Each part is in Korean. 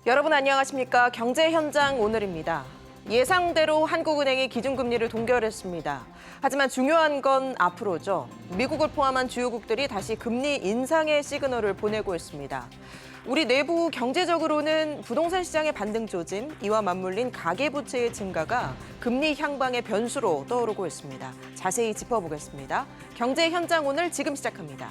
여러분 안녕하십니까? 경제 현장 오늘입니다. 예상대로 한국은행이 기준금리를 동결했습니다. 하지만 중요한 건 앞으로죠. 미국을 포함한 주요국들이 다시 금리 인상의 시그널을 보내고 있습니다. 우리 내부 경제적으로는 부동산 시장의 반등 조짐, 이와 맞물린 가계부채의 증가가 금리 향방의 변수로 떠오르고 있습니다. 자세히 짚어보겠습니다. 경제 현장 오늘 지금 시작합니다.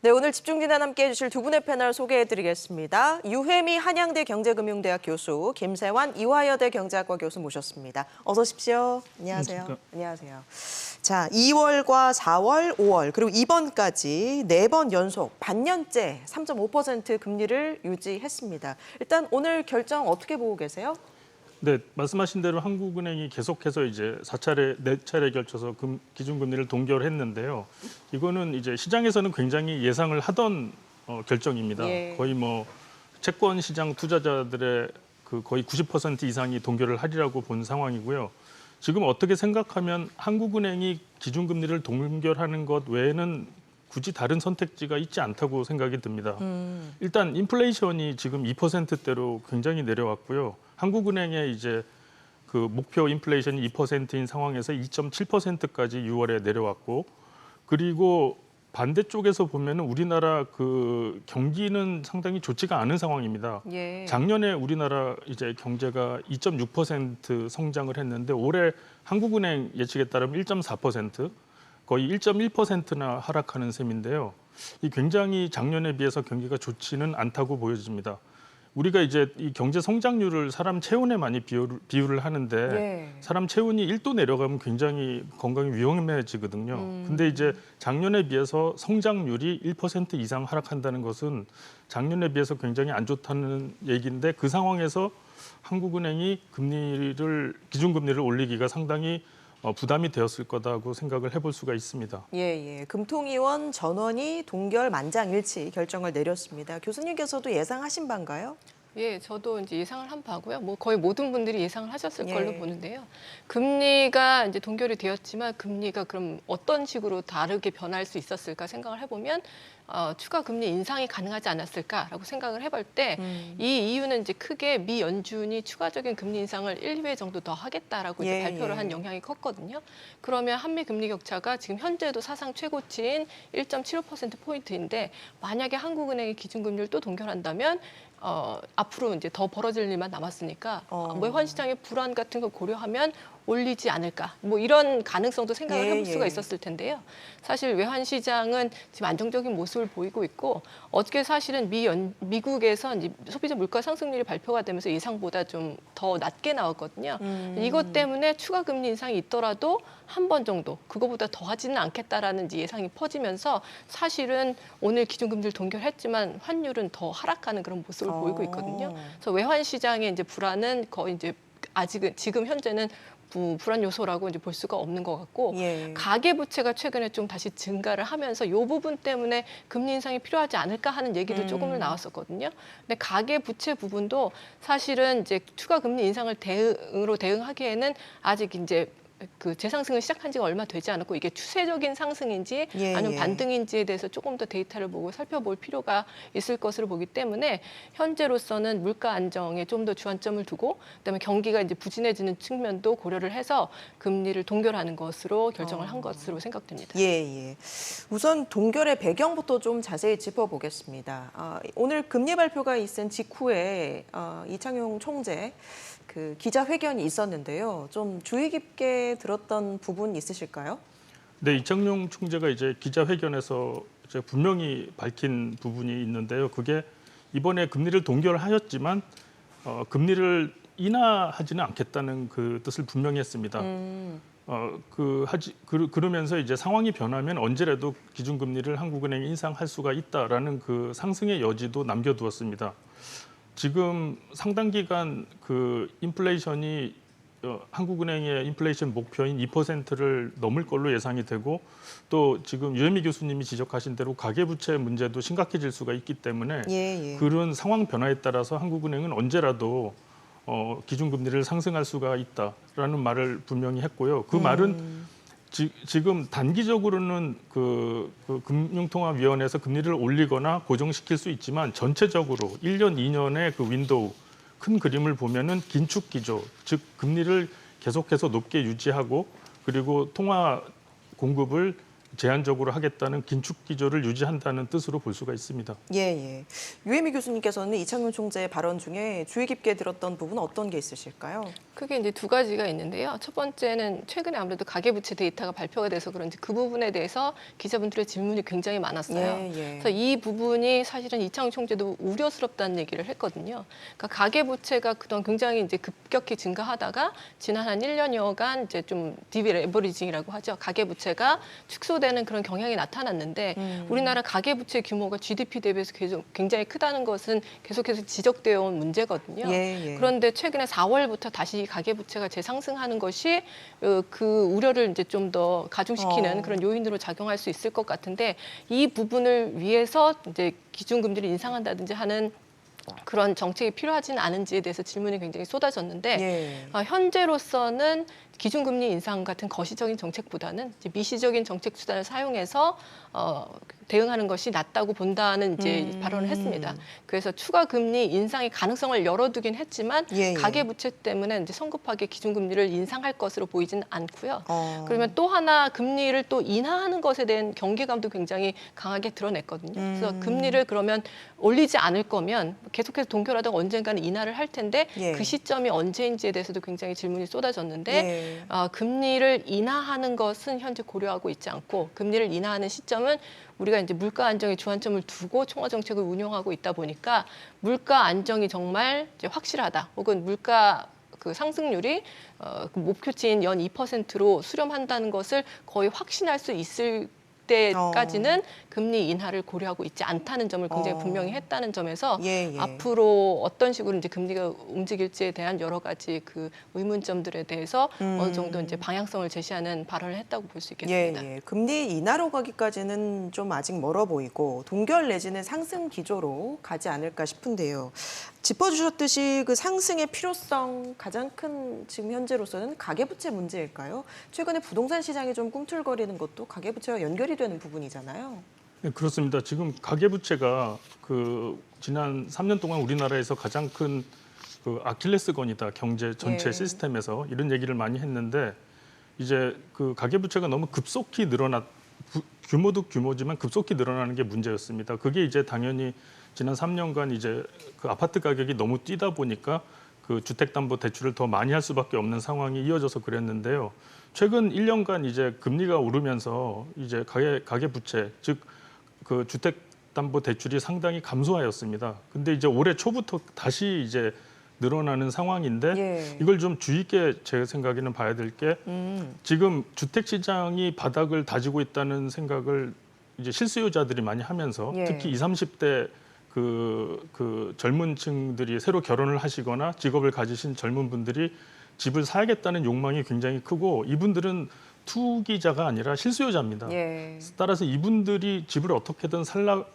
네, 오늘 집중진단 함께해 주실 두 분의 패널 소개해드리겠습니다. 유혜미 한양대 경제금융대학 교수, 김세환 이화여대 경제학과 교수 모셨습니다. 어서 오십시오. 안녕하세요. 안녕하세요. 자, 2월과 4월, 5월 그리고 이번까지 4번 연속 반년째 3.5% 금리를 유지했습니다. 일단 오늘 결정 어떻게 보고 계세요? 네, 말씀하신 대로 한국은행이 계속해서 이제 4차례 걸쳐서 기준금리를 동결했는데요. 이거는 이제 시장에서는 굉장히 예상을 하던 결정입니다. 예. 거의 뭐 채권 시장 투자자들의 거의 90% 이상이 동결을 하리라고 본 상황이고요. 지금 어떻게 생각하면 한국은행이 기준금리를 동결하는 것 외에는 굳이 다른 선택지가 있지 않다고 생각이 듭니다. 일단 인플레이션이 지금 2%대로 굉장히 내려왔고요. 한국은행의 이제 그 목표 인플레이션이 2%인 상황에서 2.7%까지 6월에 내려왔고, 그리고 반대쪽에서 보면은 우리나라 그 경기는 상당히 좋지가 않은 상황입니다. 예. 작년에 우리나라 이제 경제가 2.6% 성장을 했는데 올해 한국은행 예측에 따르면 1.4%, 거의 1.1%나 하락하는 셈인데요. 이 굉장히 작년에 비해서 경기가 좋지는 않다고 보여집니다. 우리가 이제 이 경제 성장률을 사람 체온에 많이 비유를 하는데 예. 사람 체온이 1도 내려가면 굉장히 건강이 위험해지거든요. 근데 이제 작년에 비해서 성장률이 1% 이상 하락한다는 것은 작년에 비해서 굉장히 안 좋다는 얘기인데, 그 상황에서 한국은행이 기준금리를 올리기가 상당히 부담이 되었을 거다고 생각을 해볼 수가 있습니다. 예. 금통위원 전원이 동결 만장일치 결정을 내렸습니다. 교수님께서도 예상하신 바인가요? 예, 저도 이제 예상을 한 바고요. 뭐 거의 모든 분들이 예상을 하셨을 예. 걸로 보는데요. 금리가 이제 동결이 되었지만 금리가 그럼 어떤 식으로 다르게 변할 수 있었을까 생각을 해보면 추가 금리 인상이 가능하지 않았을까라고 생각을 해볼 때 이 이유는 이제 크게 미 연준이 추가적인 금리 인상을 1, 2회 정도 더 하겠다라고 이제 발표를 한 영향이 컸거든요. 그러면 한미 금리 격차가 지금 현재도 사상 최고치인 1.75%포인트인데 만약에 한국은행이 기준금리를 또 동결한다면 앞으로 이제 더 벌어질 일만 남았으니까 외환 시장의 불안 같은 걸 고려하면 올리지 않을까, 뭐 이런 가능성도 생각을 해볼 수가 있었을 텐데요. 사실 외환 시장은 지금 안정적인 모습을 보이고 있고, 어저께 사실은 미국에서 이제 소비자 물가 상승률이 발표가 되면서 예상보다 좀 더 낮게 나왔거든요. 이것 때문에 추가 금리 인상이 있더라도 한 번 정도, 그거보다 더 하지는 않겠다라는 이제 예상이 퍼지면서 사실은 오늘 기준금리를 동결했지만 환율은 더 하락하는 그런 모습을 보이고 있거든요. 그래서 외환 시장의 이제 불안은 거의 이제 아직은 지금 현재는 불안 요소라고 이제 볼 수가 없는 것 같고, 가계 부채가 최근에 좀 다시 증가를 하면서 이 부분 때문에 금리 인상이 필요하지 않을까 하는 얘기도 조금은 나왔었거든요. 근데 가계 부채 부분도 사실은 이제 추가 금리 인상을 대응하기에는 아직 이제 그 재상승을 시작한 지가 얼마 되지 않았고, 이게 추세적인 상승인지 아니면 반등인지에 대해서 조금 더 데이터를 보고 살펴볼 필요가 있을 것으로 보기 때문에 현재로서는 물가 안정에 좀 더 주안점을 두고, 그다음에 경기가 이제 부진해지는 측면도 고려를 해서 금리를 동결하는 것으로 결정을 한 것으로 생각됩니다. 예. 우선 동결의 배경부터 좀 자세히 짚어보겠습니다. 오늘 금리 발표가 있은 직후에 이창용 총재 그 기자회견이 있었는데요. 좀 주의 깊게 들었던 부분 있으실까요? 네, 이창용 총재가 이제 기자회견에서 이제 분명히 밝힌 부분이 있는데요. 그게 이번에 금리를 동결하였지만 금리를 인하하지는 않겠다는 그 뜻을 분명히 했습니다. 그러면서 이제 상황이 변하면 언제라도 기준금리를 한국은행이 인상할 수가 있다라는 그 상승의 여지도 남겨두었습니다. 지금 상당 기간 그 인플레이션이 한국은행의 인플레이션 목표인 2%를 넘을 걸로 예상이 되고 또 지금 유혜미 교수님이 지적하신 대로 가계부채 문제도 심각해질 수가 있기 때문에 예, 예. 그런 상황 변화에 따라서 한국은행은 언제라도 기준금리를 상승할 수가 있다라는 말을 분명히 했고요. 그 말은 지금 단기적으로는 그 금융통화위원회에서 금리를 올리거나 고정시킬 수 있지만 전체적으로 1년, 2년의 그 윈도우 큰 그림을 보면은 긴축 기조, 즉 금리를 계속해서 높게 유지하고 그리고 통화 공급을 제한적으로 하겠다는 긴축 기조를 유지한다는 뜻으로 볼 수가 있습니다. 예, 예. 유혜미 교수님께서는 이창용 총재의 발언 중에 주의 깊게 들었던 부분 어떤 게 있으실까요? 크게 이제 두 가지가 있는데요. 첫 번째는 최근에 아무래도 가계부채 데이터가 발표가 돼서 그런지 그 부분에 대해서 기자분들의 질문이 굉장히 많았어요. 예, 예. 그래서 이 부분이 사실은 이창용 총재도 우려스럽다는 얘기를 했거든요. 그러니까 가계부채가 그동안 굉장히 이제 급격히 증가하다가 지난 한 1년여간 이제 좀 디레버리징이라고 하죠. 가계부채가 축소되는 그런 경향이 나타났는데 우리나라 가계부채 규모가 GDP 대비해서 계속 굉장히 크다는 것은 계속해서 지적되어 온 문제거든요. 예, 예. 그런데 최근에 4월부터 다시 가계부채가 재상승하는 것이 그 우려를 이제 좀 더 가중시키는 그런 요인으로 작용할 수 있을 것 같은데 이 부분을 위해서 이제 기준금리를 인상한다든지 하는 그런 정책이 필요하지는 않은지에 대해서 질문이 굉장히 쏟아졌는데 예. 현재로서는 기준금리 인상 같은 거시적인 정책보다는 이제 미시적인 정책 수단을 사용해서 대응하는 것이 낫다고 본다는 이제 발언을 했습니다. 그래서 추가 금리 인상의 가능성을 열어두긴 했지만 예, 예. 가계부채 때문에 이제 성급하게 기준금리를 인상할 것으로 보이지는 않고요. 어. 그러면 또 하나 금리를 또 인하하는 것에 대한 경계감도 굉장히 강하게 드러냈거든요. 그래서 금리를 그러면 올리지 않을 거면 계속해서 동결하다가 언젠가는 인하를 할 텐데 예. 그 시점이 언제인지에 대해서도 굉장히 질문이 쏟아졌는데 예. 금리를 인하하는 것은 현재 고려하고 있지 않고 금리를 인하하는 시점은 우리가 이제 물가 안정에 주안점을 두고 총화 정책을 운영하고 있다 보니까 물가 안정이 정말 이제 확실하다. 혹은 물가 그 상승률이 그 목표치인 연 2%로 수렴한다는 것을 거의 확신할 수 있을 때까지는 금리 인하를 고려하고 있지 않다는 점을 굉장히 분명히 했다는 점에서 예, 예. 앞으로 어떤 식으로 이제 금리가 움직일지에 대한 여러 가지 그 의문점들에 대해서 어느 정도 이제 방향성을 제시하는 발언을 했다고 볼 수 있겠습니다. 예, 예. 금리 인하로 가기까지는 좀 아직 멀어 보이고 동결 내지는 상승 기조로 가지 않을까 싶은데요. 짚어주셨듯이 그 상승의 필요성 가장 큰 지금 현재로서는 가계부채 문제일까요? 최근에 부동산 시장이 좀 꿈틀거리는 것도 가계부채와 연결이 되는 부분이잖아요. 네, 그렇습니다. 지금 가계부채가 그 지난 3년 동안 우리나라에서 가장 큰 그 아킬레스건이다. 경제 전체 예. 시스템에서 이런 얘기를 많이 했는데 이제 그 가계부채가 너무 급속히 규모도 규모지만 급속히 늘어나는 게 문제였습니다. 그게 이제 당연히 지난 3년간 이제 그 아파트 가격이 너무 뛰다 보니까 그 주택담보대출을 더 많이 할 수밖에 없는 상황이 이어져서 그랬는데요. 최근 1년간 이제 금리가 오르면서 이제 가계부채 즉 그 주택담보대출이 상당히 감소하였습니다. 근데 이제 올해 초부터 다시 이제 늘어나는 상황인데 예. 이걸 좀 주의 있게 제 생각에는 봐야 될 게 지금 주택 시장이 바닥을 다지고 있다는 생각을 이제 실수요자들이 많이 하면서 예. 특히 20, 30대 그 젊은 층들이 새로 결혼을 하시거나 직업을 가지신 젊은 분들이 집을 사야겠다는 욕망이 굉장히 크고 이분들은 투기자가 아니라 실수요자입니다. 예. 따라서 이분들이 집을 어떻게든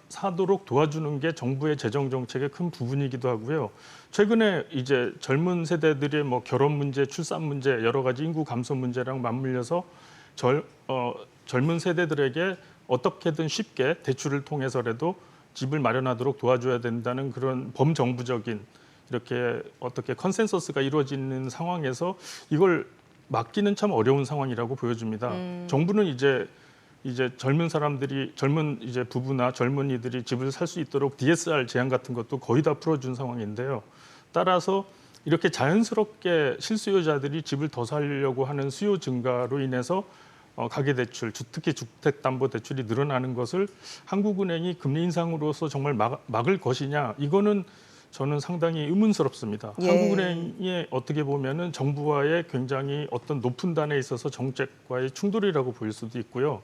사도록 도와주는 게 정부의 재정 정책의 큰 부분이기도 하고요. 최근에 이제 젊은 세대들의 뭐 결혼 문제, 출산 문제, 여러 가지 인구 감소 문제랑 맞물려서 젊은 세대들에게 어떻게든 쉽게 대출을 통해서라도 집을 마련하도록 도와줘야 된다는 그런 범정부적인 이렇게 어떻게 컨센서스가 이루어지는 상황에서 이걸 막기는 참 어려운 상황이라고 보여집니다. 정부는 이제 젊은 이제 부부나 젊은이들이 집을 살 수 있도록 DSR 제한 같은 것도 거의 다 풀어준 상황인데요. 따라서 이렇게 자연스럽게 실수요자들이 집을 더 살려고 하는 수요 증가로 인해서 가계대출, 특히 주택담보대출이 늘어나는 것을 한국은행이 금리 인상으로서 정말 막을 것이냐, 이거는 저는 상당히 의문스럽습니다. 예. 한국은행이 어떻게 보면은 정부와의 굉장히 어떤 높은 단에 있어서 정책과의 충돌이라고 보일 수도 있고요.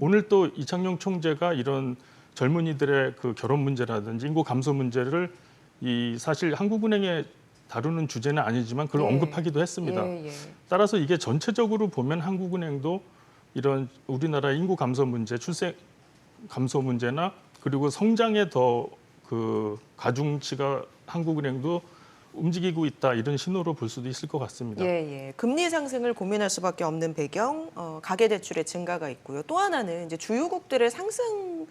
오늘 또 이창용 총재가 이런 젊은이들의 그 결혼 문제라든지 인구 감소 문제를 사실 한국은행의 다루는 주제는 아니지만 그걸 예. 언급하기도 했습니다. 예, 예. 따라서 이게 전체적으로 보면 한국은행도 이런 우리나라 인구 감소 문제, 출생 감소 문제나 그리고 성장에 더 그 가중치가 한국은행도 움직이고 있다 이런 신호로 볼 수도 있을 것 같습니다. 예, 예. 금리 상승을 고민할 수밖에 없는 배경, 가계대출의 증가가 있고요. 또 하나는 이제 주요국들의 상승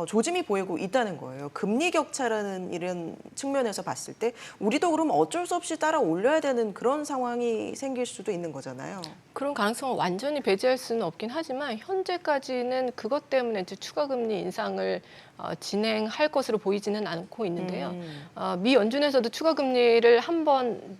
조짐이 보이고 있다는 거예요. 금리 격차라는 이런 측면에서 봤을 때 우리도 그럼 어쩔 수 없이 따라 올려야 되는 그런 상황이 생길 수도 있는 거잖아요. 그런 가능성을 완전히 배제할 수는 없긴 하지만 현재까지는 그것 때문에 이제 추가 금리 인상을 진행할 것으로 보이지는 않고 있는데요. 미 연준에서도 추가 금리를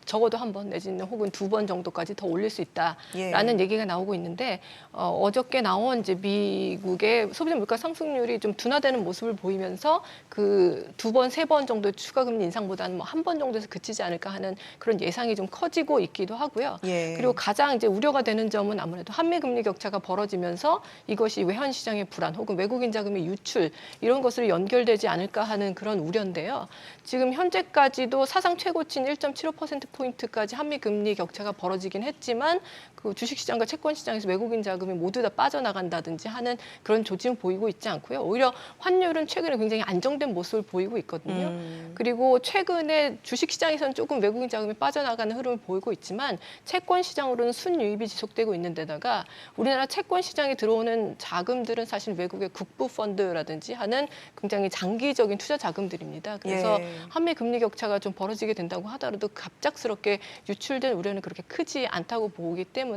적어도 한 번 내지는 혹은 2번 정도까지 더 올릴 수 있다라는 얘기가 나오고 있는데 어저께 나온 이제 미국의 소비자 물가 상승률이 좀 둔화되는 모습을 보이면서 그 2번, 3번 정도 추가 금리 인상보다는 뭐 한 번 정도에서 그치지 않을까 하는 그런 예상이 좀 커지고 있기도 하고요. 예. 그리고 가장 이제 우려가 되는 점은 아무래도 한미 금리 격차가 벌어지면서 이것이 외환 시장의 불안 혹은 외국인 자금의 유출 이런 것으로 연결되지 않을까 하는 그런 우려인데요. 지금 현재까지도 사상 최고치인 1.75%포인트까지 한미 금리 격차가 벌어지긴 했지만 그 주식시장과 채권시장에서 외국인 자금이 모두 다 빠져나간다든지 하는 그런 조짐은 보이고 있지 않고요. 오히려 환율은 최근에 굉장히 안정된 모습을 보이고 있거든요. 그리고 최근에 주식시장에서는 조금 외국인 자금이 빠져나가는 흐름을 보이고 있지만 채권시장으로는 순유입이 지속되고 있는 데다가 우리나라 채권시장에 들어오는 자금들은 사실 외국의 국부펀드라든지 하는 굉장히 장기적인 투자 자금들입니다. 그래서 예. 한미 금리 격차가 좀 벌어지게 된다고 하더라도 갑작스럽게 유출된 우려는 그렇게 크지 않다고 보기 때문에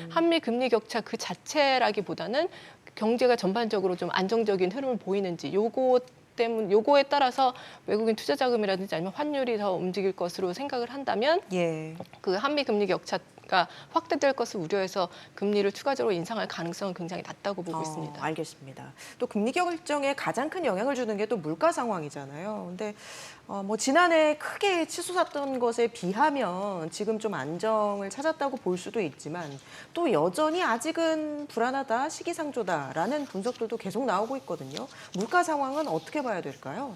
한미 금리 격차 그 자체라기보다는 경제가 전반적으로 좀 안정적인 흐름을 보이는지 요거에 따라서 외국인 투자 자금이라든지 아니면 환율이 더 움직일 것으로 생각을 한다면 예. 그 한미 금리 격차가 확대될 것을 우려해서 금리를 추가적으로 인상할 가능성은 굉장히 낮다고 보고 있습니다. 알겠습니다. 또 금리 결정에 가장 큰 영향을 주는 게 또 물가 상황이잖아요. 근데 뭐 지난해 크게 치솟았던 것에 비하면 지금 좀 안정을 찾았다고 볼 수도 있지만 또 여전히 아직은 불안하다, 시기상조다라는 분석들도 계속 나오고 있거든요. 물가 상황은 어떻게 봐야 될까요?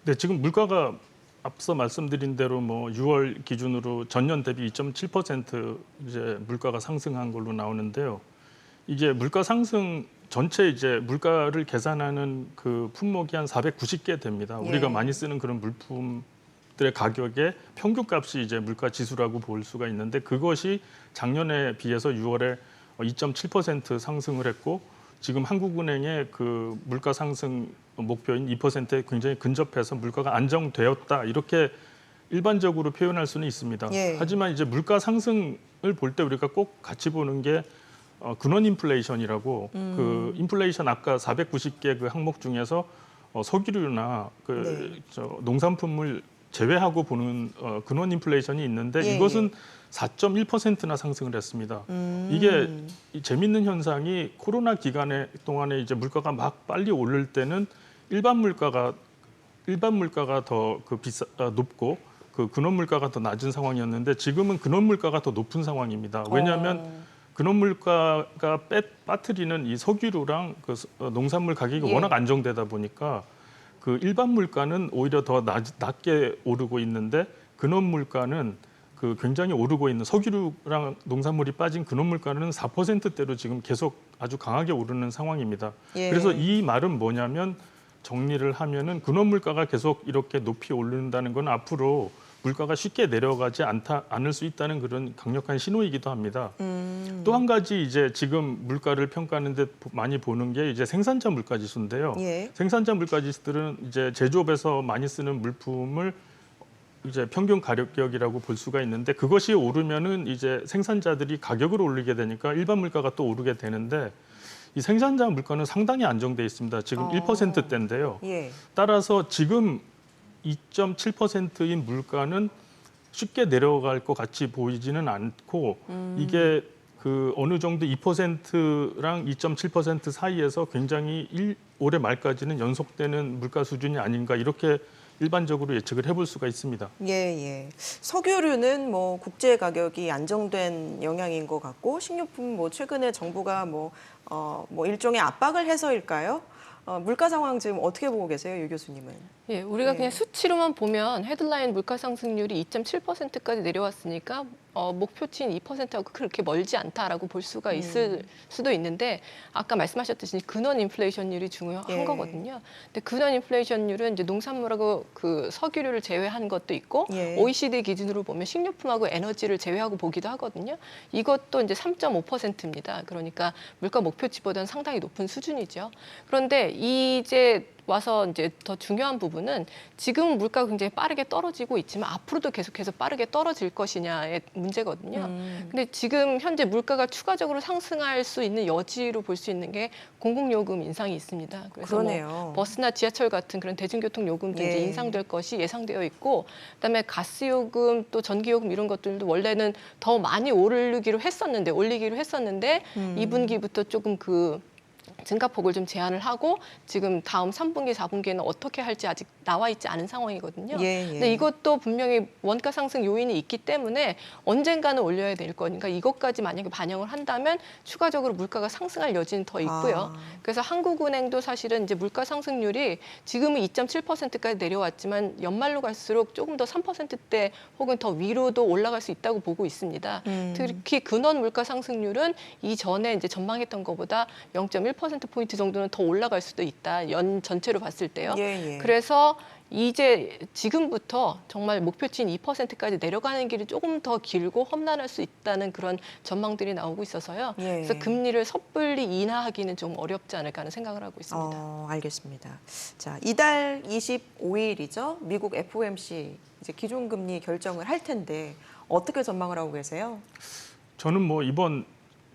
네, 지금 물가가 앞서 말씀드린 대로 뭐 6월 기준으로 전년 대비 2.7% 이제 물가가 상승한 걸로 나오는데요. 이게 물가 상승 전체 이제 물가를 계산하는 그 품목이 한 490개 됩니다. 예. 우리가 많이 쓰는 그런 물품들의 가격의 평균값이 이제 물가 지수라고 볼 수가 있는데 그것이 작년에 비해서 6월에 2.7% 상승을 했고 지금 한국은행의 그 물가 상승 목표인 2%에 굉장히 근접해서 물가가 안정되었다 이렇게 일반적으로 표현할 수는 있습니다. 예. 하지만 이제 물가 상승을 볼 때 우리가 꼭 같이 보는 게 근원 인플레이션이라고 그 인플레이션 아까 490개 그 항목 중에서 석유류나 그 농산품을 제외하고 보는 근원 인플레이션이 있는데 예, 이것은 4.1%나 상승을 했습니다. 이게 재밌는 현상이 코로나 기간에 동안에 이제 물가가 막 빨리 오를 때는 일반 물가가 더 그 높고 그 근원 물가가 더 낮은 상황이었는데 지금은 근원 물가가 더 높은 상황입니다. 왜냐하면 근원 물가가 빠뜨리는 이 석유류랑 그 농산물 가격이 예. 워낙 안정되다 보니까 그 일반 물가는 오히려 더 낮게 오르고 있는데 근원 물가는 그 굉장히 오르고 있는 석유류랑 농산물이 빠진 근원 물가는 4%대로 지금 계속 아주 강하게 오르는 상황입니다. 예. 그래서 이 말은 뭐냐면 정리를 하면은 근원 물가가 계속 이렇게 높이 오른다는 건 앞으로 물가가 쉽게 내려가지 않을 수 있다는 그런 강력한 신호이기도 합니다. 또 한 가지 이제 지금 물가를 평가하는데 많이 보는 게 이제 생산자 물가 지수인데요. 예. 생산자 물가 지수들은 이제 제조업에서 많이 쓰는 물품을 이제 평균 가격이라고 볼 수가 있는데 그것이 오르면은 이제 생산자들이 가격을 올리게 되니까 일반 물가가 또 오르게 되는데 이 생산자 물가는 상당히 안정돼 있습니다. 지금 1%대인데요. 예. 따라서 지금 2.7%인 물가는 쉽게 내려갈 것 같이 보이지는 않고 이게 그 어느 정도 2%랑 2.7% 사이에서 굉장히 올해 말까지는 연속되는 물가 수준이 아닌가 이렇게 일반적으로 예측을 해볼 수가 있습니다. 예, 예. 석유류는 뭐 국제 가격이 안정된 영향인 것 같고 식료품 뭐 최근에 정부가 뭐 일종의 압박을 해서일까요? 물가 상황 지금 어떻게 보고 계세요, 유 교수님은? 예, 우리가 네. 그냥 수치로만 보면 헤드라인 물가 상승률이 2.7%까지 내려왔으니까 목표치인 2%하고 그렇게 멀지 않다라고 볼 수가 있을 수도 있는데 아까 말씀하셨듯이 근원 인플레이션율이 중요한 예. 거거든요. 근데 근원 인플레이션율은 이제 농산물하고 그 석유류를 제외한 것도 있고 예. OECD 기준으로 보면 식료품하고 에너지를 제외하고 보기도 하거든요. 이것도 이제 3.5%입니다. 그러니까 물가 목표치보다는 상당히 높은 수준이죠. 그런데 이제 와서 이제 더 중요한 부분은 지금 물가가 굉장히 빠르게 떨어지고 있지만 앞으로도 계속해서 빠르게 떨어질 것이냐의 문제거든요. 근데 지금 현재 물가가 추가적으로 상승할 수 있는 여지로 볼 수 있는 게 공공요금 인상이 있습니다. 그래서 그러네요. 뭐 버스나 지하철 같은 그런 대중교통 요금도 예. 이제 인상될 것이 예상되어 있고, 그다음에 가스요금 또 전기요금 이런 것들도 원래는 더 많이 올리기로 했었는데 2분기부터 조금 그 증가폭을 좀 제한을 하고 지금 다음 3분기, 4분기에는 어떻게 할지 아직 나와 있지 않은 상황이거든요. 예, 예. 근데 이것도 분명히 원가 상승 요인이 있기 때문에 언젠가는 올려야 될 거니까 이것까지 만약에 반영을 한다면 추가적으로 물가가 상승할 여지는 더 있고요. 그래서 한국은행도 사실은 이제 물가 상승률이 지금은 2.7%까지 내려왔지만 연말로 갈수록 조금 더 3%대 혹은 더 위로도 올라갈 수 있다고 보고 있습니다. 특히 근원 물가 상승률은 이전에 이제 전망했던 것보다 0.1%포인트 정도는 더 올라갈 수도 있다. 연 전체로 봤을 때요. 예, 예. 그래서 이제 지금부터 정말 목표치인 2%까지 내려가는 길이 조금 더 길고 험난할 수 있다는 그런 전망들이 나오고 있어서요. 예. 그래서 금리를 섣불리 인하하기는 좀 어렵지 않을까 하는 생각을 하고 있습니다. 알겠습니다. 자, 이달 25일이죠. 미국 FOMC 이제 기준금리 결정을 할 텐데 어떻게 전망을 하고 계세요? 저는 뭐 이번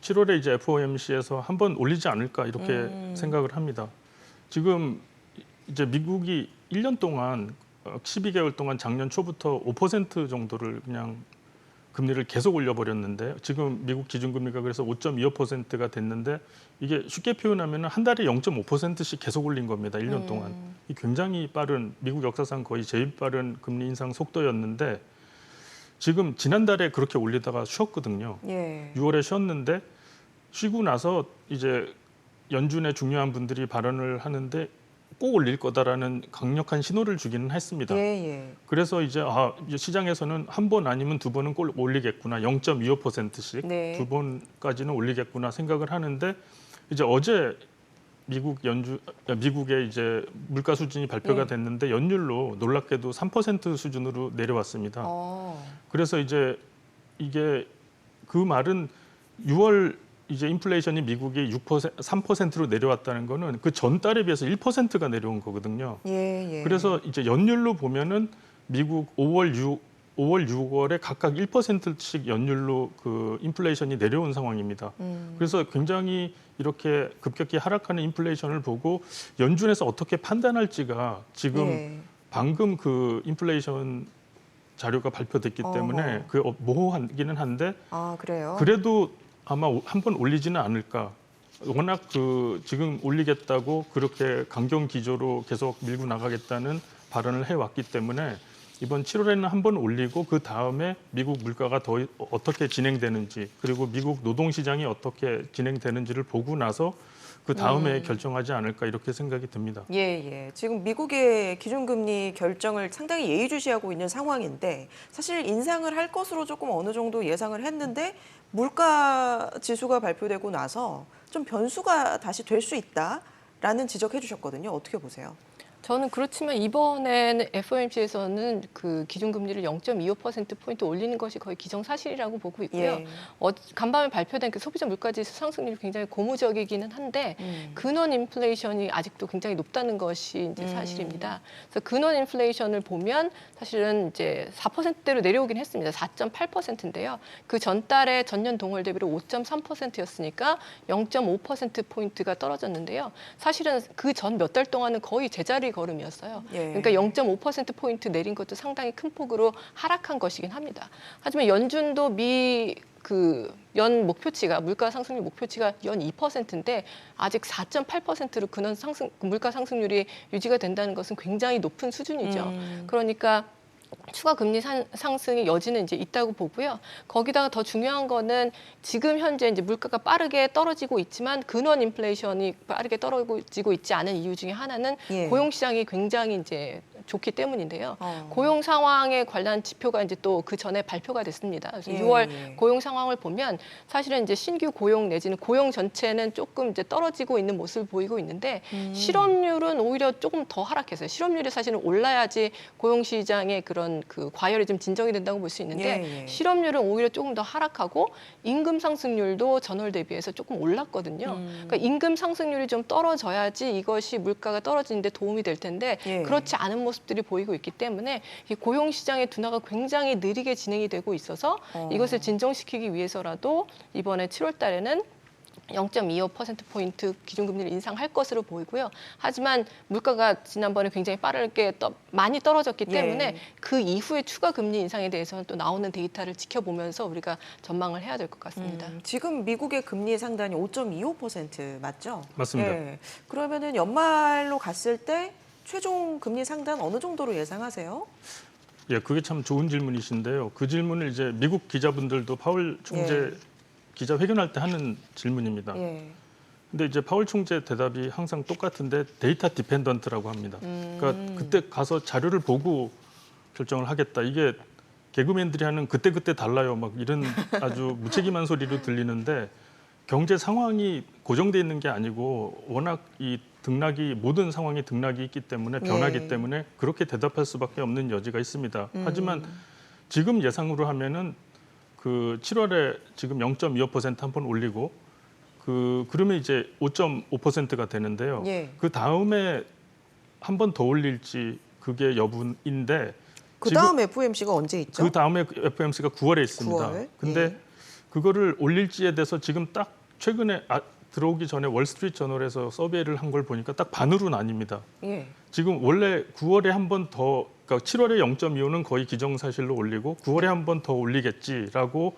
7월에 이제 FOMC에서 한번 올리지 않을까 이렇게 생각을 합니다. 지금 이제 미국이 1년 동안 12개월 동안 작년 초부터 5% 정도를 그냥 금리를 계속 올려버렸는데 지금 미국 기준금리가 그래서 5.25%가 됐는데 이게 쉽게 표현하면 한 달에 0.5%씩 계속 올린 겁니다. 1년 동안. 이 굉장히 빠른 미국 역사상 거의 제일 빠른 금리 인상 속도였는데 지금 지난달에 그렇게 올리다가 쉬었거든요. 예. 6월에 쉬었는데 쉬고 나서 이제 연준의 중요한 분들이 발언을 하는데 꼭 올릴 거다라는 강력한 신호를 주기는 했습니다. 예, 예. 그래서 이제 이제 시장에서는 한 번 아니면 두 번은 꼭 올리겠구나, 0.25%씩 네. 두 번까지는 올리겠구나 생각을 하는데 이제 어제 미국의 이제 물가 수준이 발표가 예. 됐는데 연율로 놀랍게도 3% 수준으로 내려왔습니다. 그래서 이제 이게 그 말은 6월 이제 인플레이션이 미국이 3%로 내려왔다는 거는 그 전달에 비해서 1%가 내려온 거거든요. 예, 예. 그래서 이제 연율로 보면은 미국 5월, 6월에 각각 1%씩 연율로 그 인플레이션이 내려온 상황입니다. 그래서 굉장히 이렇게 급격히 하락하는 인플레이션을 보고 연준에서 어떻게 판단할지가 지금 예. 방금 그 인플레이션 자료가 발표됐기 때문에 그 모호하기는 한데 그래요? 그래도 아마 한 번 올리지는 않을까. 워낙 그 지금 올리겠다고 그렇게 강경 기조로 계속 밀고 나가겠다는 발언을 해왔기 때문에 이번 7월에는 한 번 올리고 그 다음에 미국 물가가 더 어떻게 진행되는지 그리고 미국 노동시장이 어떻게 진행되는지를 보고 나서 그 다음에 결정하지 않을까 이렇게 생각이 듭니다. 예, 예. 지금 미국의 기준금리 결정을 상당히 예의주시하고 있는 상황인데 사실 인상을 할 것으로 조금 어느 정도 예상을 했는데 물가 지수가 발표되고 나서 좀 변수가 다시 될 수 있다라는 지적해 주셨거든요. 어떻게 보세요? 저는 그렇지만 이번에는 FOMC에서는 그 기준금리를 0.25%포인트 올리는 것이 거의 기정사실이라고 보고 있고요. 예. 간밤에 발표된 그 소비자 물가지수 상승률이 굉장히 고무적이기는 한데 근원 인플레이션이 아직도 굉장히 높다는 것이 이제 사실입니다. 그래서 근원 인플레이션을 보면 사실은 이제 4%대로 내려오긴 했습니다. 4.8%인데요. 그 전달에 전년 동월 대비로 5.3%였으니까 0.5%포인트가 떨어졌는데요. 사실은 그 전 몇 달 동안은 거의 제자리 걸음이었어요. 예. 그러니까 0.5%포인트 내린 것도 상당히 큰 폭으로 하락한 것이긴 합니다. 하지만 연준도 연 목표치가 물가 상승률 목표치가 연 2%인데 아직 4.8%로 근원 물가 상승률이 유지가 된다는 것은 굉장히 높은 수준이죠. 그러니까 추가 금리 상승의 여지는 이제 있다고 보고요. 거기다가 더 중요한 거는 지금 현재 이제 물가가 빠르게 떨어지고 있지만 근원 인플레이션이 빠르게 떨어지고 있지 않은 이유 중에 하나는 예. 고용 시장이 굉장히 이제 좋기 때문인데요. 어. 고용 상황에 관련 지표가 이제 또 그 전에 발표가 됐습니다. 그래서 예, 6월 예. 고용 상황을 보면 사실은 이제 신규 고용 내지는 고용 전체는 조금 이제 떨어지고 있는 모습을 보이고 있는데 실업률은 오히려 조금 더 하락했어요. 실업률이 사실은 올라야지 고용 시장의 그런 그 과열이 좀 진정이 된다고 볼 수 있는데 예, 예. 실업률은 오히려 조금 더 하락하고 임금 상승률도 전월 대비해서 조금 올랐거든요. 그러니까 임금 상승률이 좀 떨어져야지 이것이 물가가 떨어지는데 도움이 될 텐데 예. 그렇지 않은 모습들이 보이고 있기 때문에 이 고용 시장의 둔화가 굉장히 느리게 진행이 되고 있어서 이것을 진정시키기 위해서라도 이번에 7월 달에는 0.25%포인트 기준금리를 인상할 것으로 보이고요. 하지만 물가가 지난번에 굉장히 빠르게 많이 떨어졌기 때문에 예. 그 이후에 추가 금리 인상에 대해서는 또 나오는 데이터를 지켜보면서 우리가 전망을 해야 될 것 같습니다. 지금 미국의 금리 상단이 5.25% 맞죠? 맞습니다. 예. 그러면은 연말로 갔을 때 최종 금리 상단 어느 정도로 예상하세요? 예, 그게 참 좋은 질문이신데요. 그 질문을 이제 미국 기자분들도 파월 총재 예. 기자회견할 때 하는 질문입니다. 예. 근데 이제 파월 총재 대답이 항상 똑같은데 데이터 디펜던트라고 합니다. 그러니까 그때 가서 자료를 보고 결정을 하겠다. 이게 개그맨들이 하는 그때그때 달라요. 막 이런 아주 무책임한 소리로 들리는데 경제 상황이 고정돼 있는 게 아니고 워낙 이 등락이 모든 상황이 등락이 있기 때문에 변하기 예. 때문에 그렇게 대답할 수밖에 없는 여지가 있습니다. 하지만 지금 예상으로 하면은 그 7월에 지금 0.25% 한 번 올리고 그러면 이제 5.5%가 되는데요. 예. 그 다음에 한 번 더 올릴지 그게 여부인데 그 지금 다음 FOMC가 언제 있죠? 그 다음에 FOMC가 9월에 있습니다. 9월? 근데 예. 그거를 올릴지에 대해서 지금 딱 최근에 들어오기 전에 월스트리트 저널에서 서베이를 한 걸 보니까 딱 반으로 나뉩니다. 예. 지금 원래 9월에 한 번 더, 그러니까 7월에 0.25는 거의 기정사실로 올리고 9월에 한 번 더 올리겠지라고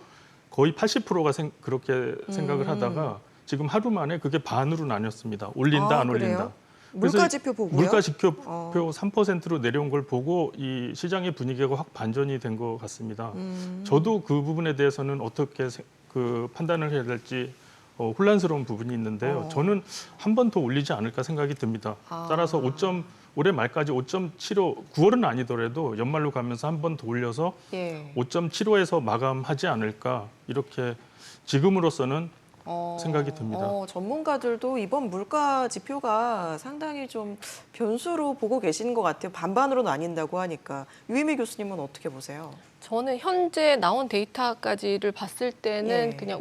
거의 80%가 그렇게 생각을 하다가 지금 하루 만에 그게 반으로 나뉘었습니다. 올린다, 아, 안 올린다. 그래요? 그래서 물가지표 보고요? 물가지표 3%로 내려온 걸 보고 이 시장의 분위기가 확 반전이 된 것 같습니다. 저도 그 부분에 대해서는 어떻게 판단을 해야 될지 혼란스러운 부분이 있는데요. 저는 한 번 더 올리지 않을까 생각이 듭니다. 따라서 올해 말까지 5.75, 9월은 아니더라도 연말로 가면서 한 번 더 올려서 예. 5.75에서 마감하지 않을까 이렇게 지금으로서는 생각이 듭니다. 전문가들도 이번 물가 지표가 상당히 좀 변수로 보고 계시는 것 같아요. 반반으로 나뉜다고 하니까. 유희미 교수님은 어떻게 보세요? 저는 현재 나온 데이터까지를 봤을 때는 예. 그냥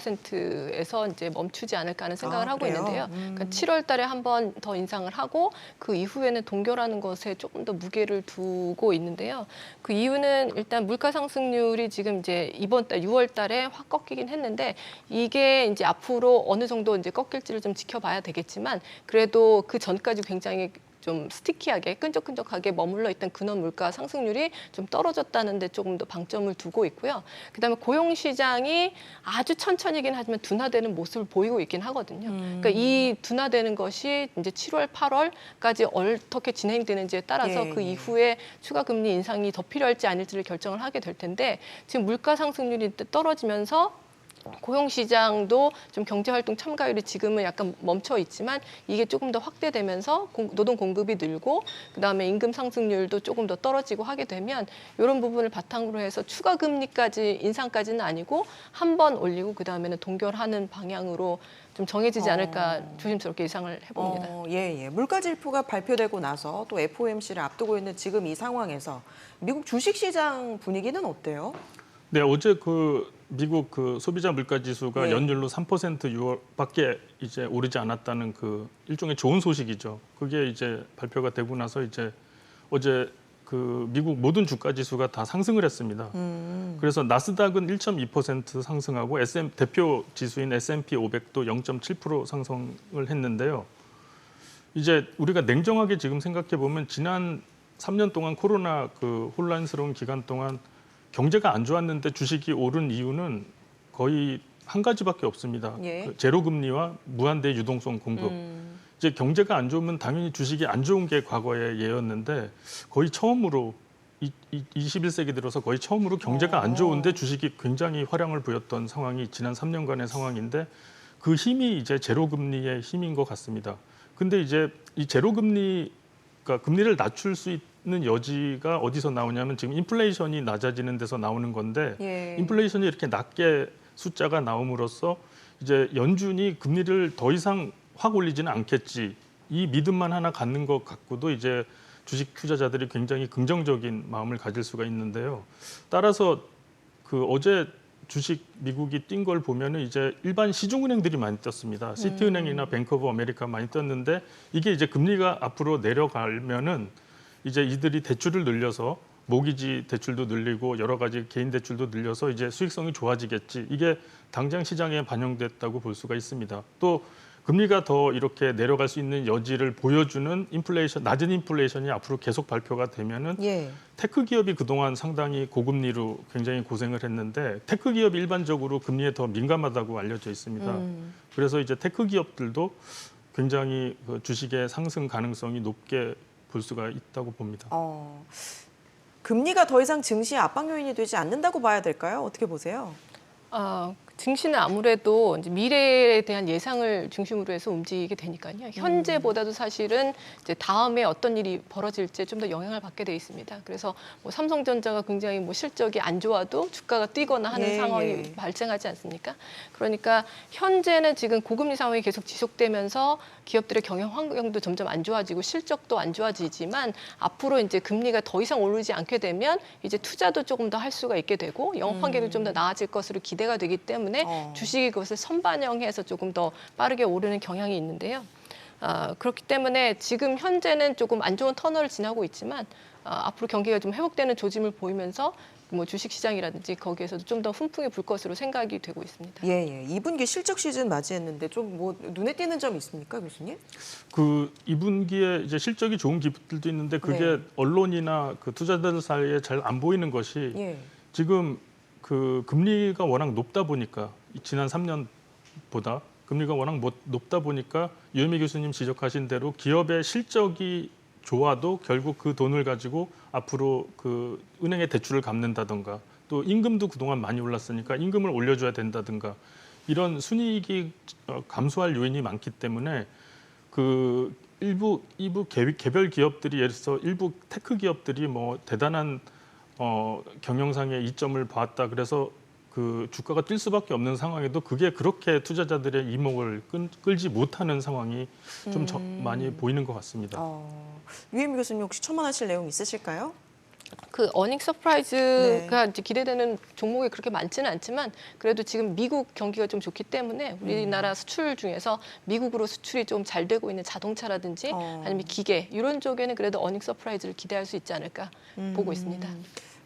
5.5%에서 이제 멈추지 않을까 하는 생각을 하고 그래요? 있는데요. 그러니까 7월 달에 한 번 더 인상을 하고 그 이후에는 동결하는 것에 조금 더 무게를 두고 있는데요. 그 이유는 일단 물가 상승률이 지금 이제 이번 달 6월 달에 확 꺾이긴 했는데 이게 이제 앞으로 어느 정도 이제 꺾일지를 좀 지켜봐야 되겠지만 그래도 그 전까지 굉장히 좀 스티키하게 끈적끈적하게 머물러 있던 근원 물가 상승률이 좀 떨어졌다는 데 조금 더 방점을 두고 있고요. 그다음에 고용 시장이 아주 천천히긴 하지만 둔화되는 모습을 보이고 있긴 하거든요. 그러니까 이 둔화되는 것이 이제 7월, 8월까지 어떻게 진행되는지에 따라서 예, 그 예. 이후에 추가 금리 인상이 더 필요할지 아닐지를 결정을 하게 될 텐데 지금 물가 상승률이 떨어지면서 고용 시장도 좀 경제 활동 참가율이 지금은 약간 멈춰 있지만 이게 조금 더 확대되면서 노동 공급이 늘고 그다음에 임금 상승률도 조금 더 떨어지고 하게 되면 이런 부분을 바탕으로 해서 추가 금리까지 인상까지는 아니고 한 번 올리고 그다음에는 동결하는 방향으로 좀 정해지지 않을까 조심스럽게 예상을 해봅니다. 예. 물가 지표가 발표되고 나서 또 FOMC를 앞두고 있는 지금 이 상황에서 미국 주식시장 분위기는 어때요? 네, 어제 미국 소비자 물가 지수가 예. 연율로 3% 6월밖에 이제 오르지 않았다는 그 일종의 좋은 소식이죠. 그게 이제 발표가 되고 나서 이제 어제 미국 모든 주가 지수가 다 상승을 했습니다. 그래서 나스닥은 1.2% 상승하고 대표 지수인 S&P 500도 0.7% 상승을 했는데요. 이제 우리가 냉정하게 지금 생각해 보면 지난 3년 동안 코로나 혼란스러운 기간 동안 경제가 안 좋았는데 주식이 오른 이유는 거의 한 가지밖에 없습니다. 예. 제로 금리와 무한대 유동성 공급. 이제 경제가 안 좋으면 당연히 주식이 안 좋은 게 과거의 예였는데 거의 처음으로 21세기 들어서 거의 처음으로 경제가 안 좋은데 주식이 굉장히 화량을 보였던 상황이 지난 3년간의 상황인데 그 힘이 이제 제로금리의 힘인 것 같습니다. 근데 이제 이 제로금리, 그러니까 금리를 낮출 수 있는 여지가 어디서 나오냐면 지금 인플레이션이 낮아지는 데서 나오는 건데 예. 인플레이션이 이렇게 낮게 숫자가 나옴으로써 이제 연준이 금리를 더 이상 확 올리지는 않겠지. 이 믿음만 하나 갖는 것 갖고도 이제 주식 투자자들이 굉장히 긍정적인 마음을 가질 수가 있는데요. 따라서 그 어제 주식 미국이 뛴 걸 보면은 이제 일반 시중은행들이 많이 떴습니다. 시티은행이나 뱅크 오브 아메리카 많이 떴는데 이게 이제 금리가 앞으로 내려가면은 이제 이들이 대출을 늘려서 모기지 대출도 늘리고 여러 가지 개인 대출도 늘려서 이제 수익성이 좋아지겠지. 이게 당장 시장에 반영됐다고 볼 수가 있습니다. 또 금리가 더 이렇게 내려갈 수 있는 여지를 보여주는 인플레이션, 낮은 인플레이션이 앞으로 계속 발표가 되면은 예. 테크 기업이 그동안 상당히 고금리로 굉장히 고생을 했는데 테크 기업이 일반적으로 금리에 더 민감하다고 알려져 있습니다. 그래서 이제 테크 기업들도 굉장히 그 주식의 상승 가능성이 높게 볼 수가 있다고 봅니다. 금리가 더 이상 증시의 압박 요인이 되지 않는다고 봐야 될까요? 어떻게 보세요? 증시는 아무래도 이제 미래에 대한 예상을 중심으로 해서 움직이게 되니까요. 현재보다도 사실은 이제 다음에 어떤 일이 벌어질지 좀 더 영향을 받게 돼 있습니다. 그래서 뭐 삼성전자가 굉장히 뭐 실적이 안 좋아도 주가가 뛰거나 하는 예, 상황이 예. 발생하지 않습니까? 그러니까 현재는 지금 고금리 상황이 계속 지속되면서 기업들의 경영 환경도 점점 안 좋아지고 실적도 안 좋아지지만 앞으로 이제 금리가 더 이상 오르지 않게 되면 이제 투자도 조금 더 할 수가 있게 되고 영업 환경도 좀 더 나아질 것으로 기대가 되기 때문에 주식이 그것을 선반영해서 조금 더 빠르게 오르는 경향이 있는데요. 그렇기 때문에 지금 현재는 조금 안 좋은 터널을 지나고 있지만 앞으로 경기가 좀 회복되는 조짐을 보이면서 뭐 주식시장이라든지 거기에서도 좀 더 훈풍이 불 것으로 생각이 되고 있습니다. 예. 2분기 실적 시즌 맞이했는데 좀 뭐 눈에 띄는 점 있습니까, 교수님? 그 2분기에 이제 실적이 좋은 기업들도 있는데 그게 네. 언론이나 그 투자자들 사이에 잘 안 보이는 것이 예. 지금 그 금리가 워낙 높다 보니까 지난 3년보다 금리가 워낙 높다 보니까 유혜미 교수님 지적하신 대로 기업의 실적이 좋아도 결국 그 돈을 가지고 앞으로 그 은행에 대출을 갚는다든가 또 임금도 그동안 많이 올랐으니까 임금을 올려줘야 된다든가 이런 순이익이 감소할 요인이 많기 때문에 그 일부 개별 기업들이 예를 들어서 일부 테크 기업들이 뭐 대단한 경영상의 이점을 봤다 그래서 그 주가가 뛸 수밖에 없는 상황에도 그게 그렇게 투자자들의 이목을 끌지 못하는 상황이 좀 많이 보이는 것 같습니다. 유혜미 교수님 혹시 첨언하실 내용 있으실까요? 그 어닝 네. 서프라이즈가 이제 기대되는 종목이 그렇게 많지는 않지만 그래도 지금 미국 경기가 좀 좋기 때문에 우리나라 수출 중에서 미국으로 수출이 좀 잘 되고 있는 자동차라든지 아니면 기계 이런 쪽에는 그래도 어닝 서프라이즈를 기대할 수 있지 않을까 보고 있습니다.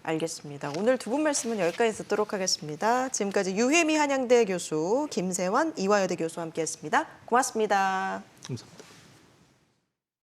알겠습니다. 오늘 두 분 말씀은 여기까지 듣도록 하겠습니다. 지금까지 유혜미 한양대 교수, 김세환 이화여대 교수와 함께했습니다. 고맙습니다. 감사합니다.